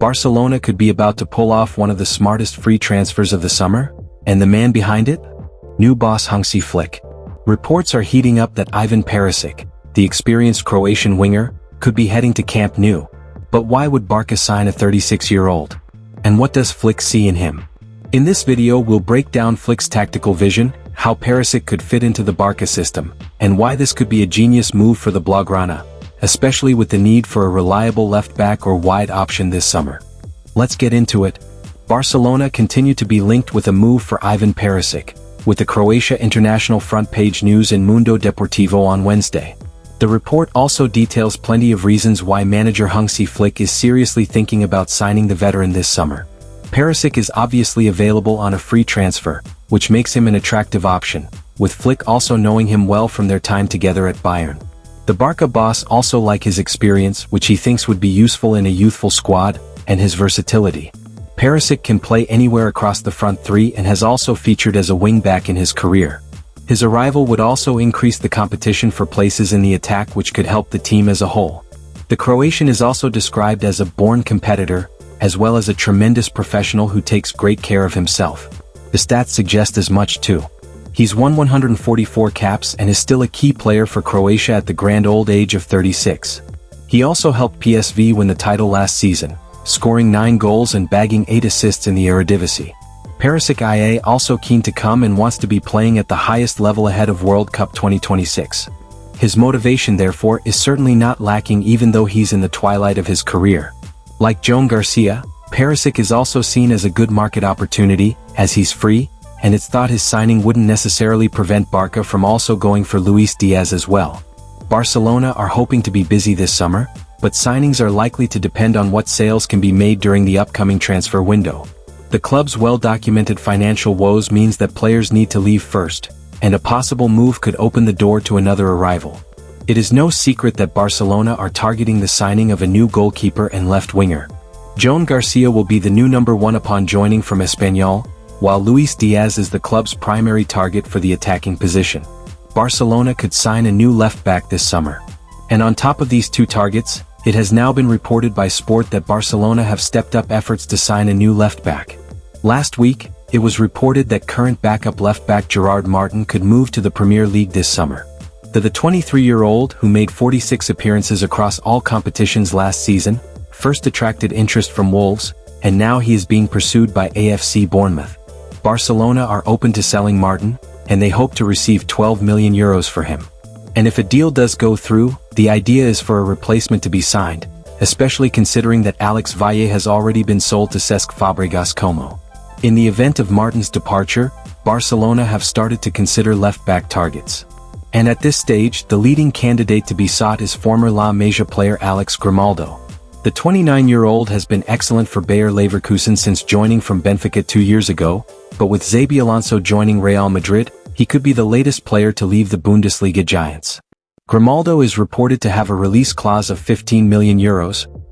Barcelona could be about to pull off one of the smartest free transfers of the summer? And the man behind it? New boss HANSI FLICK. Reports are heating up that Ivan Perisic, the experienced Croatian winger, could be heading to Camp Nou. But why would Barca sign a 36-year-old? And what does Flick see in him? In this video we'll break down Flick's tactical vision, how Perisic could fit into the Barca system, and why this could be a genius move for the Blaugrana, especially with the need for a reliable left-back or wide option this summer. Let's get into it. Barcelona continue to be linked with a move for Ivan Perisic, with the Croatia international front page news in Mundo Deportivo on Wednesday. The report also details plenty of reasons why manager HANSI FLICK is seriously thinking about signing the veteran this summer. Perisic is obviously available on a free transfer, which makes him an attractive option, with Flick also knowing him well from their time together at Bayern. The Barca boss also likes his experience, which he thinks would be useful in a youthful squad, and his versatility. Perisic can play anywhere across the front three and has also featured as a wing-back in his career. His arrival would also increase the competition for places in the attack, which could help the team as a whole. The Croatian is also described as a born competitor, as well as a tremendous professional who takes great care of himself. The stats suggest as much too. He's won 144 caps and is still a key player for Croatia at the grand old age of 36. He also helped PSV win the title last season, scoring 9 goals and bagging 8 assists in the Eredivisie. Perisic is also keen to come and wants to be playing at the highest level ahead of World Cup 2026. His motivation therefore is certainly not lacking, even though he's in the twilight of his career. Like Joan Garcia, Perisic is also seen as a good market opportunity, as he's free, and it's thought his signing wouldn't necessarily prevent Barca from also going for Luis Diaz as well. Barcelona are hoping to be busy this summer, but signings are likely to depend on what sales can be made during the upcoming transfer window. The club's well-documented financial woes means that players need to leave first, and a possible move could open the door to another arrival. It is no secret that Barcelona are targeting the signing of a new goalkeeper and left winger. Joan Garcia will be the new number 1 upon joining from Espanyol, while Luis Diaz is the club's primary target for the attacking position. Barcelona could sign a new left-back this summer. And on top of these two targets, it has now been reported by Sport that Barcelona have stepped up efforts to sign a new left-back. Last week, it was reported that current backup left-back Gerard Martin could move to the Premier League this summer. The 23-year-old, who made 46 appearances across all competitions last season, first attracted interest from Wolves, and now he is being pursued by AFC Bournemouth. Barcelona are open to selling Martin, and they hope to receive €12 million for him. And if a deal does go through, the idea is for a replacement to be signed, especially considering that Alex Valle has already been sold to Cesc Fabregas Como. In the event of Martin's departure, Barcelona have started to consider left-back targets. And at this stage, the leading candidate to be sought is former La Masia player Alex Grimaldo. The 29-year-old has been excellent for Bayer Leverkusen since joining from Benfica 2 years ago, but with Xabi Alonso joining Real Madrid, he could be the latest player to leave the Bundesliga giants. Grimaldo is reported to have a release clause of €15 million,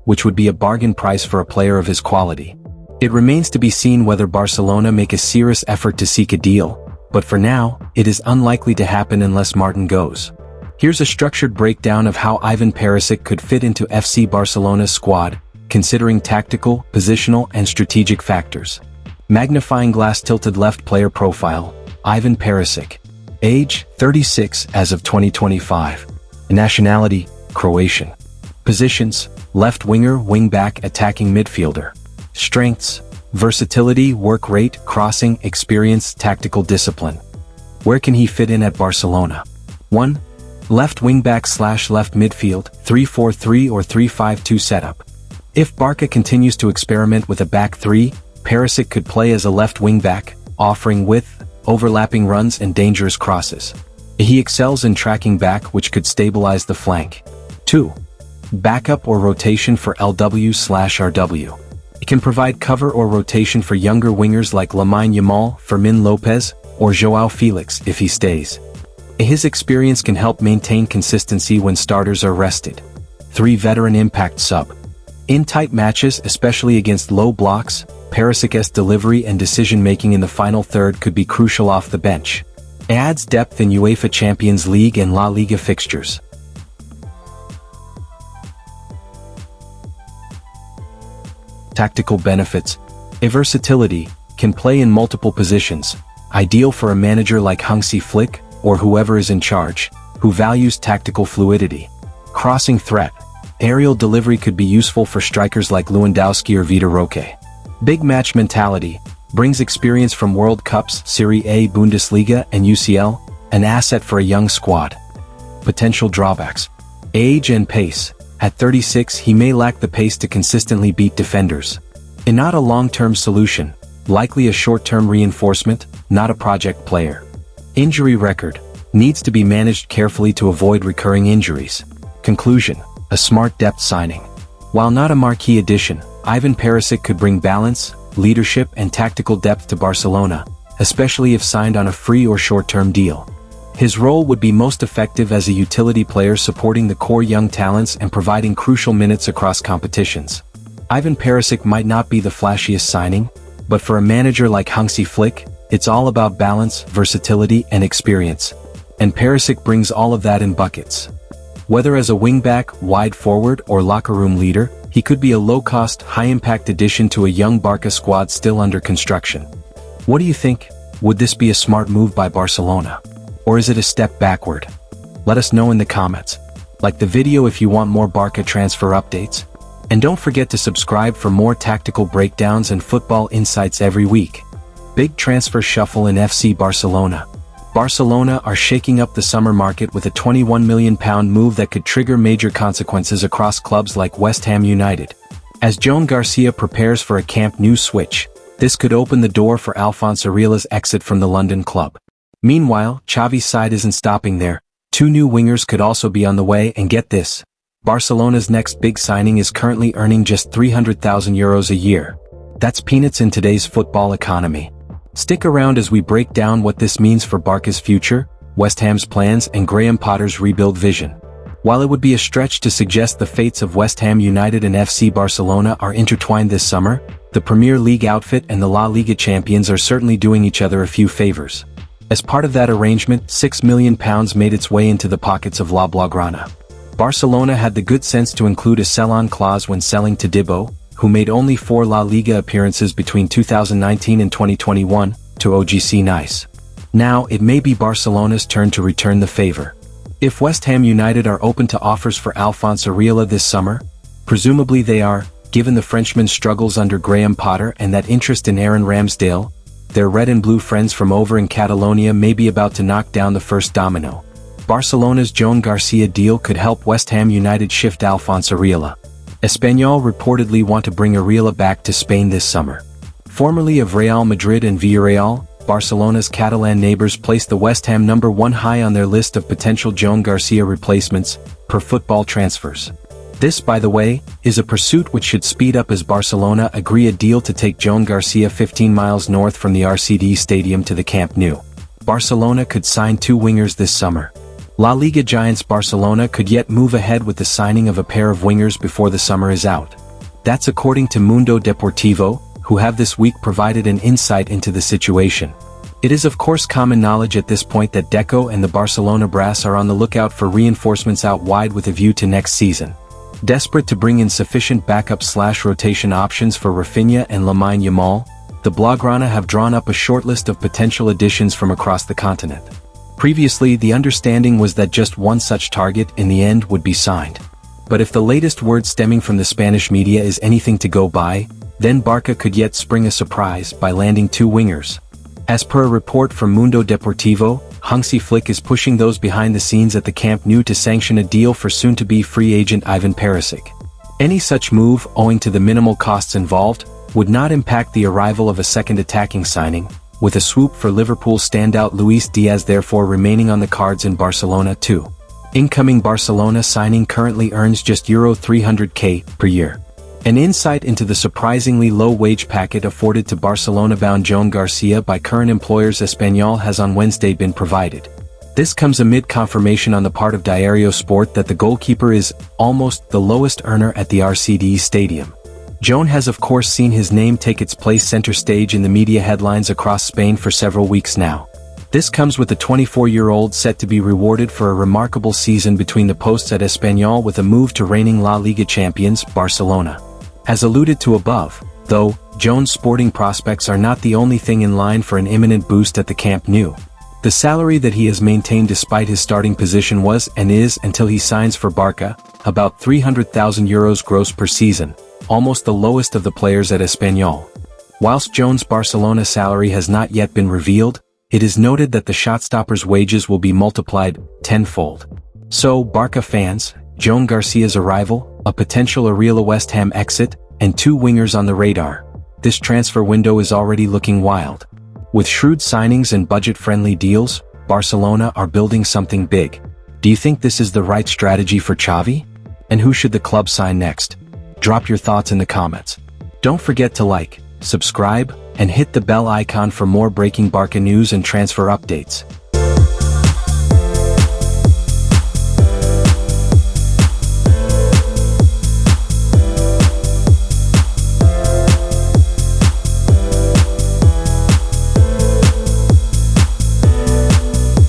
which would be a bargain price for a player of his quality. It remains to be seen whether Barcelona make a serious effort to seek a deal, but for now, it is unlikely to happen unless Martin goes. Here's a structured breakdown of how Ivan Perisic could fit into FC Barcelona's squad, considering tactical, positional, and strategic factors. Magnifying glass tilted left player profile, Ivan Perisic. Age, 36 as of 2025. Nationality, Croatian. Positions, left winger, wing-back, attacking midfielder. Strengths, versatility, work rate, crossing, experience, tactical discipline. Where can he fit in at Barcelona? 1. Left wing-back / left midfield, 3-4-3 or 3-5-2 setup. If Barca continues to experiment with a back three, Perisic could play as a left wing-back, offering width, overlapping runs and dangerous crosses. He excels in tracking back, which could stabilize the flank. 2. Backup or rotation for LW/RW. It can provide cover or rotation for younger wingers like Lamine Yamal, Fermin Lopez, or João Felix if he stays. His experience can help maintain consistency when starters are rested. 3. Veteran impact sub. In tight matches, especially against low blocks, Perisic's delivery and decision-making in the final third could be crucial off the bench. It adds depth in UEFA Champions League and La Liga fixtures. Tactical benefits. A versatility, can play in multiple positions, ideal for a manager like HANSI FLICK, or whoever is in charge, who values tactical fluidity. Crossing threat. Aerial delivery could be useful for strikers like Lewandowski or Vitor Roque. Big match mentality, brings experience from World Cups, Serie A, Bundesliga, and UCL, an asset for a young squad. Potential drawbacks. Age and pace. At 36, he may lack the pace to consistently beat defenders. And not a long-term solution, likely a short-term reinforcement, not a project player. Injury record. Needs to be managed carefully to avoid recurring injuries. Conclusion. A smart depth signing. While not a marquee addition, Ivan Perisic could bring balance, leadership and tactical depth to Barcelona, especially if signed on a free or short-term deal. His role would be most effective as a utility player supporting the core young talents and providing crucial minutes across competitions. Ivan Perisic might not be the flashiest signing, but for a manager like HANSI FLICK, it's all about balance, versatility and experience. And Perisic brings all of that in buckets. Whether as a wingback, wide forward or locker room leader, he could be a low-cost, high-impact addition to a young Barca squad still under construction. What do you think? Would this be a smart move by Barcelona? Or is it a step backward? Let us know in the comments. Like the video if you want more Barca transfer updates. And don't forget to subscribe for more tactical breakdowns and football insights every week. Big transfer shuffle in FC Barcelona. Barcelona are shaking up the summer market with a £21 million move that could trigger major consequences across clubs like West Ham United. As Joan Garcia prepares for a Camp Nou switch, this could open the door for Alphonse Areola's exit from the London club. Meanwhile, Xavi's side isn't stopping there. 2 new wingers could also be on the way, and get this. Barcelona's next big signing is currently earning just €300,000 a year. That's peanuts in today's football economy. Stick around as we break down what this means for Barca's future, West Ham's plans and Graham Potter's rebuild vision. While it would be a stretch to suggest the fates of West Ham United and FC Barcelona are intertwined this summer, the Premier League outfit and the La Liga champions are certainly doing each other a few favors. As part of that arrangement, £6 million made its way into the pockets of La Blaugrana. Barcelona had the good sense to include a sell-on clause when selling to Todibo, who made only 4 La Liga appearances between 2019 and 2021, to OGC Nice. Now, it may be Barcelona's turn to return the favor. If West Ham United are open to offers for Alphonse Areola this summer, presumably they are, given the Frenchman's struggles under Graham Potter and that interest in Aaron Ramsdale, their red and blue friends from over in Catalonia may be about to knock down the first domino. Barcelona's Joan Garcia deal could help West Ham United shift Alphonse Areola. Espanyol reportedly want to bring Areola back to Spain this summer. Formerly of Real Madrid and Villarreal, Barcelona's Catalan neighbors placed the West Ham number 1 high on their list of potential Joan Garcia replacements, per Football Transfers. This, by the way, is a pursuit which should speed up as Barcelona agree a deal to take Joan Garcia 15 miles north from the RCD Stadium to the Camp Nou. Barcelona could sign 2 wingers this summer. La Liga giants Barcelona could yet move ahead with the signing of a pair of wingers before the summer is out. That's according to Mundo Deportivo, who have this week provided an insight into the situation. It is of course common knowledge at this point that Deco and the Barcelona brass are on the lookout for reinforcements out wide with a view to next season. Desperate to bring in sufficient backup/rotation options for Rafinha and Lamine Yamal, the Blaugrana have drawn up a short list of potential additions from across the continent. Previously, the understanding was that just one such target in the end would be signed. But if the latest word stemming from the Spanish media is anything to go by, then Barca could yet spring a surprise by landing 2 wingers. As per a report from Mundo Deportivo, HANSI FLICK is pushing those behind the scenes at the Camp Nou to sanction a deal for soon-to-be free agent Ivan Perisic. Any such move, owing to the minimal costs involved, would not impact the arrival of a second attacking signing, with a swoop for Liverpool standout Luis Diaz therefore remaining on the cards in Barcelona too. Incoming Barcelona signing currently earns just €300k per year. An insight into the surprisingly low wage packet afforded to Barcelona-bound Joan Garcia by current employers Espanyol has on Wednesday been provided. This comes amid confirmation on the part of Diario Sport that the goalkeeper is almost the lowest earner at the RCD Stadium. Joan has of course seen his name take its place center stage in the media headlines across Spain for several weeks now. This comes with the 24-year-old set to be rewarded for a remarkable season between the posts at Espanyol with a move to reigning La Liga champions, Barcelona. As alluded to above, though, Jones' sporting prospects are not the only thing in line for an imminent boost at the Camp Nou. The salary that he has maintained despite his starting position was and is until he signs for Barca, about €300,000 gross per season, almost the lowest of the players at Espanyol. Whilst Jones' Barcelona salary has not yet been revealed, it is noted that the shotstopper's wages will be multiplied tenfold. So, Barca fans, Joan Garcia's arrival, a potential Areola West Ham exit, and 2 wingers on the radar. This transfer window is already looking wild. With shrewd signings and budget-friendly deals, Barcelona are building something big. Do you think this is the right strategy for Xavi? And who should the club sign next? Drop your thoughts in the comments. Don't forget to like, subscribe, and hit the bell icon for more breaking Barca news and transfer updates.